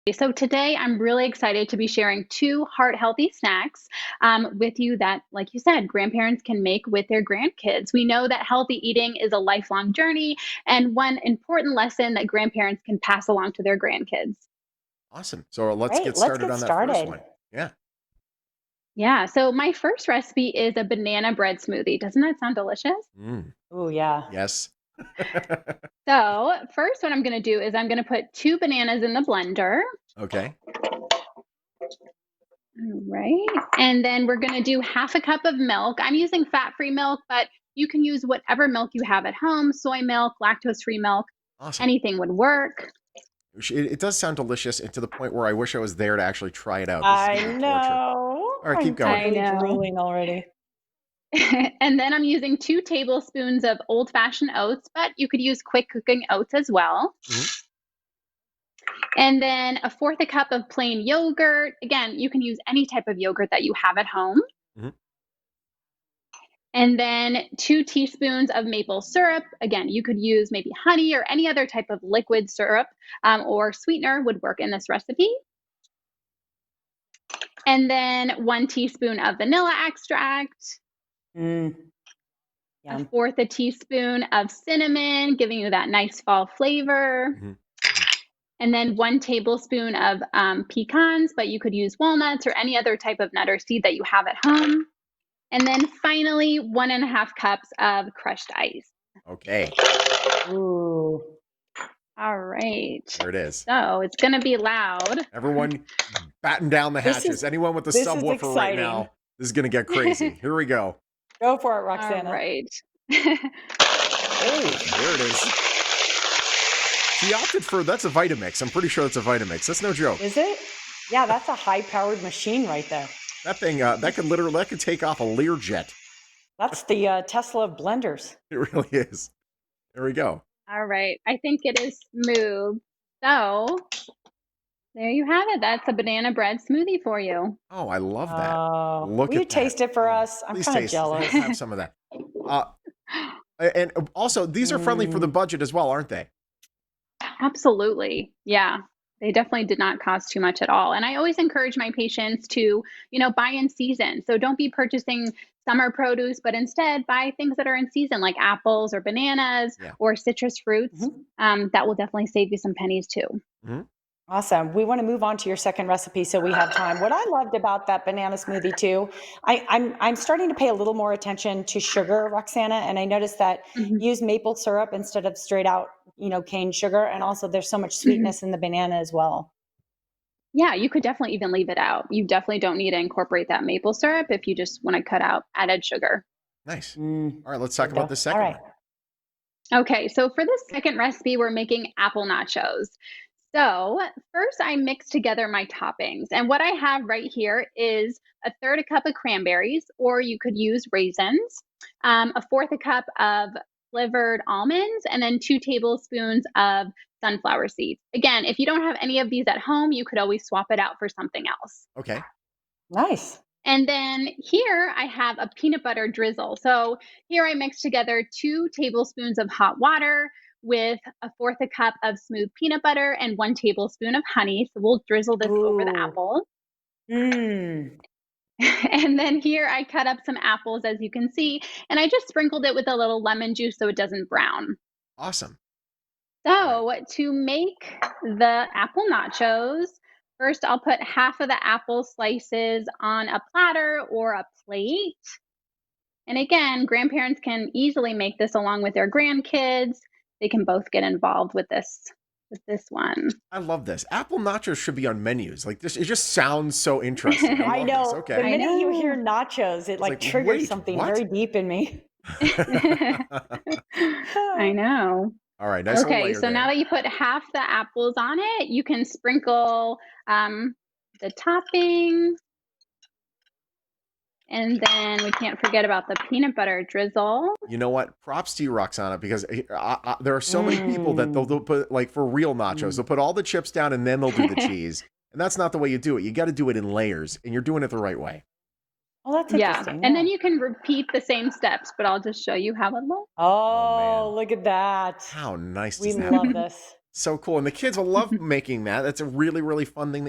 So today I'm really excited to be sharing two heart healthy snacks with you that, like you said, grandparents can make with their grandkids. We know that healthy eating is a lifelong journey and one important lesson that grandparents can pass along to their grandkids. Awesome. So let's Great. get Let's started get on that first started. one. Yeah. Yeah, so my first recipe is a banana bread smoothie. Doesn't that sound delicious? Mm, Oh, yeah. yes. So, first, what I'm going to do is I'm going to put two bananas in the blender. Okay. All right. And then we're going to do half a cup of milk. I'm using fat free milk, but you can use whatever milk you have at home, soy milk, lactose free milk, Awesome. anything would work. It does sound delicious, and to the point where I wish I was there to actually try it out. This is I going to be torture. know. All right, keep I'm going. I totally know. drooling already. And then I'm using 2 tablespoons of old fashioned oats, but you could use quick cooking oats as well. Hmm. And then a fourth a cup of plain yogurt. Again, you can use any type of yogurt that you have at home. Hmm. And then 2 teaspoons of maple syrup. Again, you could use maybe honey or any other type of liquid syrup or sweetener would work in this recipe. And then 1 teaspoon of vanilla extract, Mm, a yum. fourth a teaspoon of cinnamon, giving you that nice fall flavor. Hmm. And then 1 tablespoon of pecans, but you could use walnuts or any other type of nut or seed that you have at home. And then finally, 1.5 cups of crushed ice. Okay. Ooh. All right. There it is. So it's going to be loud. Everyone batten down the This hatches. is Anyone with a this is subwoofer right exciting. now, this is going to get crazy. Here we go. Go for it, All Roxana. right. Oh, there it is. She opted for, that's a Vitamix. I'm pretty sure that's a Vitamix. That's no joke. Is it? Yeah, that's a high-powered machine right there. That thing, that could take off a Learjet. That's the Tesla of blenders. It really is. There we go. All right. I think it is smooth. So there you have it. That's a banana bread smoothie for you. Oh, I love that. Oh, Look will you at that. taste it for Oh, us? I'm please kind of taste. jealous. Have some of that. And also, these are friendly for the Mm, budget as well, aren't they? Absolutely. Yeah. They definitely did not cost too much at all. And I always encourage my patients to, buy in season. So don't be purchasing summer produce, but instead buy things that are in season, like apples or bananas Yeah. or citrus fruits. mhm. That will definitely save you some pennies too. Hmm. Awesome. We want to move on to your second recipe so we have time. What I loved about that banana smoothie too, I'm starting to pay a little more attention to sugar, Roxana, and I noticed that Mhm. you use maple syrup instead of straight out, cane sugar, and also there's so much Mhm. sweetness in the banana as well. Yeah, you could definitely even leave it out. You definitely don't need to incorporate that maple syrup if you just want to cut out added sugar. Nice. Mm, All right, let's talk good about though. the All second right. one. Okay, so for this second recipe, we're making apple nachos. So first, I mix together my toppings. And what I have right here is a third a cup of cranberries, or you could use raisins, a fourth a cup of flavored almonds, and then 2 tablespoons of sunflower seeds. Again, if you don't have any of these at home, you could always swap it out for something else. Okay. Nice. And then here I have a peanut butter drizzle. So here I mix together 2 tablespoons of hot water with a fourth a cup of smooth peanut butter and 1 tablespoon of honey. So we'll drizzle this over the Ooh. apple. Mm. And then here I cut up some apples, as you can see, and I just sprinkled it with a little lemon juice so it doesn't brown. Awesome. All right. So, to make the apple nachos, first I'll put half of the apple slices on a platter or a plate. And again, grandparents can easily make this along with their grandkids. They can both get involved with this one. I love this. Apple nachos should be on menus. Like this, it just sounds so interesting. I I love this. know. The Okay. I minute you hear know. nachos, it It's like, like triggers wait, something what? very deep in me. I know. All right, nice little Okay, layer so now there. that you put half the apples on it, you can sprinkle the topping. And then we can't forget about the peanut butter drizzle. You know what? Props to you, Roxana, because there are so many people that they'll Mm, put, like, for real nachos, they'll mm. put all the chips down and then they'll do the cheese. And that's not the way you do it. You got to do it in layers, and you're doing it the right way. Oh, that's Yeah. interesting. And Yeah. then you can repeat the same steps, but I'll just show you how it looks. Oh, Oh, man. look at that. How nice We does that love look? this. So cool. And the kids will love making that. That's a really, really fun thing that you